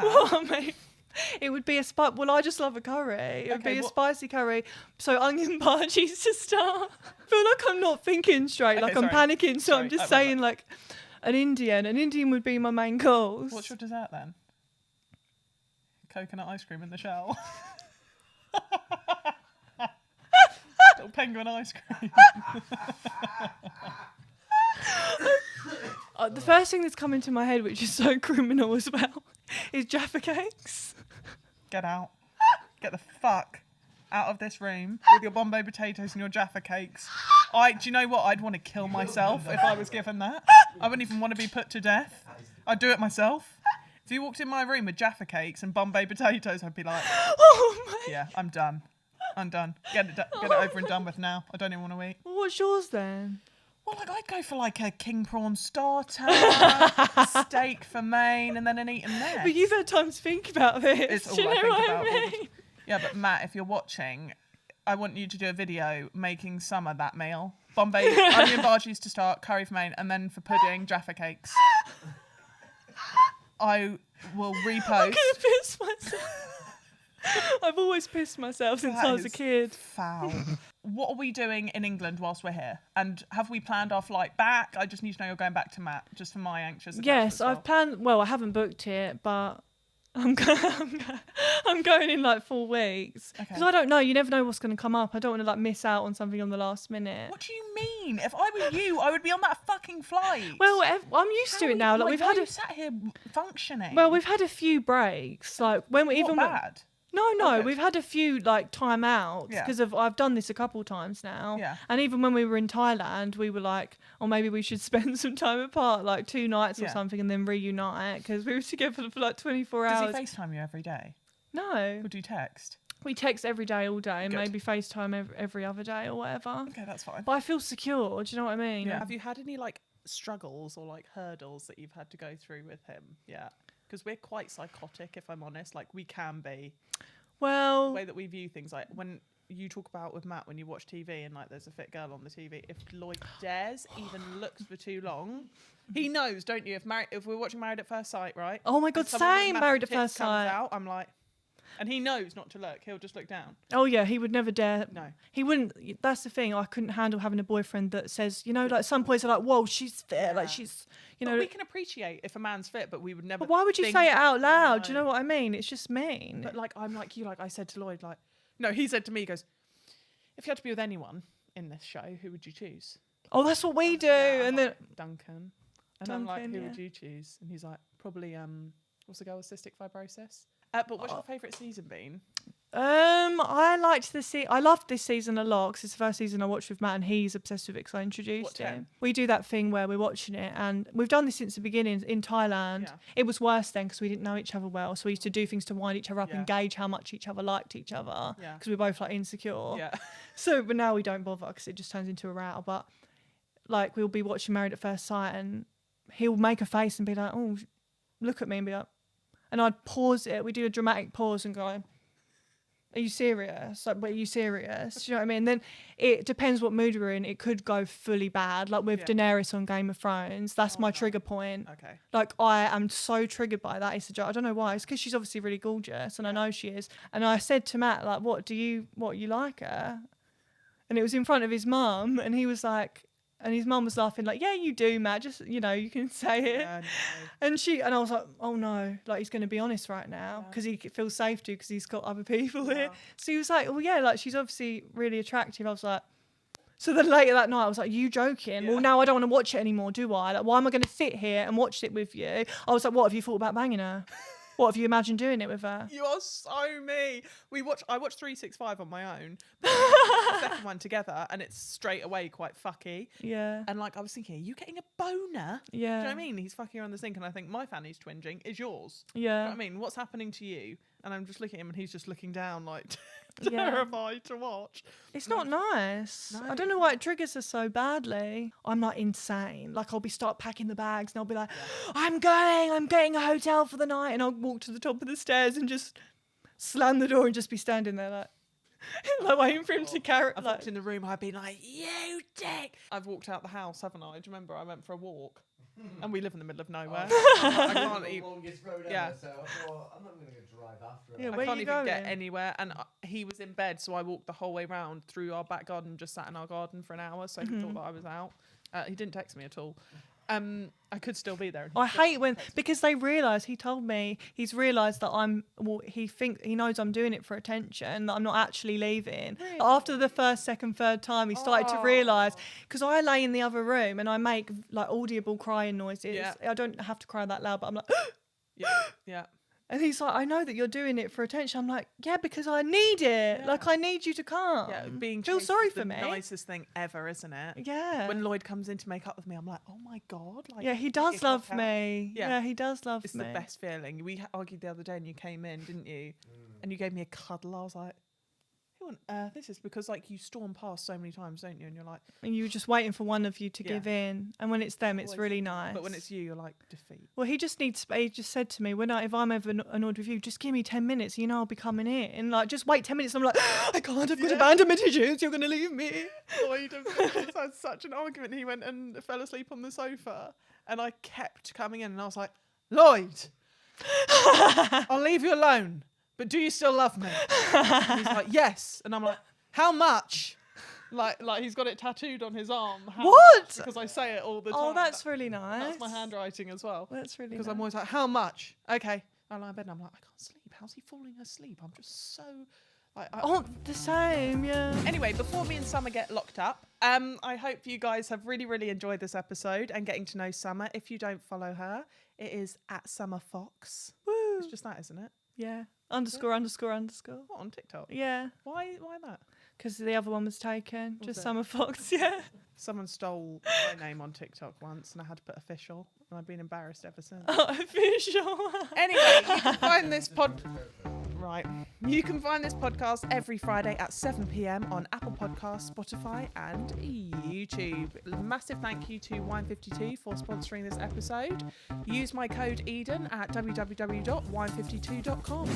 Well, mate, it would be a Well, I just love a curry. It would Okay, be a what- spicy curry. So onion bhajis to start. I feel like I'm not thinking straight. Okay, like I'm sorry. panicking. So Sorry, I'm just right. saying like an Indian. An Indian would be my main course. What's your dessert then? Coconut ice cream in the shell. Little penguin ice cream. The first thing that's come into my head, which is so criminal as well, is Jaffa cakes. Get out. Get the fuck out of this room with your Bombay potatoes and your Jaffa cakes. Do you know what? I'd want to kill myself if I was given that. I wouldn't even want to be put to death. I'd do it myself. If you walked in my room with Jaffa cakes and Bombay potatoes, I'd be like, Oh my! yeah, I'm done. I'm done. Get it over and done with now. I don't even want to eat. Well, what's yours then? Well, like I'd go for like a king prawn starter, steak for main, and then an Eton next. But you've had time to think about this. It's all Do you I know think what about I all the mean? Yeah, but Matt, if you're watching, I want you to do a video making Summer that meal. Bombay onion bhajis to start, curry for main, and then for pudding, Jaffa cakes. I will I'm repost. gonna piss myself. I've always pissed myself since That I was a is kid. Foul. What are we doing in England whilst we're here? And have we planned our flight back? I just need to know you're going back to Matt, just for my anxious attachment Yes, as well. I've planned. Well, I haven't booked it, but I'm going in like 4 weeks because Okay. I don't know. You never know what's going to come up. I don't want to like miss out on something on the last minute. What do you mean? If I were you, I would be on that fucking flight. Well, I'm used to it now. Like we've why had are a you sat here functioning. we've had a few breaks. Like when we What, even bad. No, good. we've had a few like time outs Yeah. because I've done this a couple times now. Yeah. And even when we were in Thailand, we were like, or maybe we should spend some time apart, like 2 nights or Yeah. something, and then reunite because we were together for like 24 Does hours. he FaceTime you every day? No, Or do you text? we text every day, all day, and Good. maybe FaceTime every other day or whatever. Okay, that's fine. But I feel secure. Do you know what I mean? Yeah. Have you had any like struggles or like hurdles that you've had to go through with him? Yeah. Because we're quite psychotic, if I'm honest. Like we can be. The Well, way that we view things, like when you talk about with Matt when you watch TV and like there's a fit girl on the TV, if Lloyd dares even looks for too long, he knows, don't you? If we're watching Married at First Sight, right? oh my God, and someone with same massive Married at tits First comes Sight. out, I'm like, and he knows not to look. He'll just look down. Oh yeah, he would never dare. No. He wouldn't. That's the thing. I couldn't handle having a boyfriend that says, you know, like some boys are like, whoa, she's fit, like Yeah. she's, you But know. we can appreciate if a man's fit, but we would never. But why would you think- say it out loud? Do you No. know what I mean? It's just mean. But like I'm like you, like I said to Lloyd, like no, he said to me, he goes, if you had to be with anyone in this show, who would you choose? Oh, that's what we do. Yeah, I'm And then like, Duncan. And I'm like, Duncan, who yeah. would you choose? And he's like, probably what's the girl with cystic fibrosis? But what's your favourite season been? I liked I loved this season a lot because it's the first season I watched with Matt and he's obsessed with it because I introduced What, him. 10? We do that thing where we're watching it and we've done this since the beginning in Thailand. Yeah. It was worse then because we didn't know each other well. So we used to do things to wind each other up Yeah. and gauge how much each other liked each other Yeah. because we're both like insecure. Yeah. So, but now we don't bother because it just turns into a row. But like we'll be watching Married at First Sight and he'll make a face and be like, oh, look at me and be like, and I'd pause it. We do a dramatic pause and go, are you serious? Like, are you serious? Do you know what I mean? Then it depends what mood we're in. It could go fully bad. Like with Daenerys on Game of Thrones, that's my trigger point. Okay. Like I am so triggered by that. It's a joke. I don't know why. It's because she's obviously really gorgeous, and I know she is. And I said to Matt, like, what you like her? And it was in front of his mum, and he was like, and his mum was laughing like, yeah, you do, Matt. Just, you know, you can say it. Yeah, no. And I was like, oh no, like he's going to be honest right now because he feels safe to because he's got other people here. So he was like, well, yeah, like she's obviously really attractive. I was like, so then later that night I was like, you joking? Well, now I don't want to watch it anymore, do I? Like, why am I going to sit here and watch it with you? I was like, what have you thought about banging her? What have you imagined doing it with her? You are so me. I watched 365 on my own. But the second one together, and it's straight away quite fucky. Yeah. And like I was thinking, are you getting a boner? Yeah. Do you know what I mean? He's fucking her on the sink, and I think my fanny's twinging. Is yours? Yeah. Do you know what I mean? What's happening to you? And I'm just looking at him, and he's just looking down, like terrified to watch. It's not nice. No, I don't know why it triggers us so badly. I'm like insane. Like I'll start packing the bags, and I'll be like, I'm getting a hotel for the night, and I'll walk to the top of the stairs and just slam the door and just be standing there like waiting for him to carry. I've walked in the room, I've been like, you dick. I've walked out the house, haven't I? Do you remember I went for a walk? And we live in the middle of nowhere. I can't even. Longest road Yeah. ever, so I thought, I'm not going to drive after it. Yeah, I where can't you even get going? anywhere. And he was in bed, so I walked the whole way round through our back garden, just sat in our garden for an hour, so he thought that I was out. He didn't text me at all. I could still be there. I hate when because they realise he told me he's realised that he knows I'm doing it for attention, that I'm not actually leaving. Really? After the first, second, third time, he started to realise because I lay in the other room and I make like audible crying noises. Yeah. I don't have to cry that loud, but I'm like, Yeah. and he's like, I know that you're doing it for attention. I'm like, yeah, because I need it. Yeah. Like I need you to come. Yeah, being Feel chased sorry is for the me. nicest thing ever, isn't it? Yeah. When Lloyd comes in to make up with me, I'm like, oh my god, like Yeah, he get does your love cock out. me. Yeah. Yeah, he does love It's me. the best feeling. We argued the other day, and you came in, didn't you? And you gave me a cuddle. I was like, who on earth? This is because like you storm past so many times, don't you? And you're like, And you were just waiting for one of you to Yeah. give in. And when it's them, it's always- really nice. but when it's you, you're like defeat. Well, he just said to me, if I'm ever annoyed with you, just give me 10 minutes, you know, I'll be coming in. Like, just wait 10 minutes. I'm like, I can't, I've got abandonment issues. You're going to leave me. Lloyd had such an argument. He went and fell asleep on the sofa, and I kept coming in, and I was like, Lloyd, I'll leave you alone, but do you still love me? And he's like, yes. And I'm like, how much? Like he's got it tattooed on his arm. How What? much? Because I say it all the time. Oh, that's really nice. That's my handwriting as well. That's really Because nice. I'm always like, how much? Okay. I lie in bed and I'm like, I can't sleep. How's he falling asleep? I'm just so like. Oh, the same, yeah. Anyway, before me and Summer get locked up, I hope you guys have really, really enjoyed this episode and getting to know Summer. If you don't follow her, it is at Summer Fox. Woo. It's just that, isn't it? Yeah. Underscore. What, on TikTok? Yeah. Why that? Because the other one was taken. Was Just it? Summer Fox, yeah. Someone stole my name on TikTok once and I had to put official, and I've been embarrassed ever since. Oh, official. Anyway, you can find this You can find this podcast every Friday at 7 p.m. on Apple Podcasts, Spotify, and YouTube. Massive thank you to Wine52 for sponsoring this episode. Use my code Eden at www.wine52.com.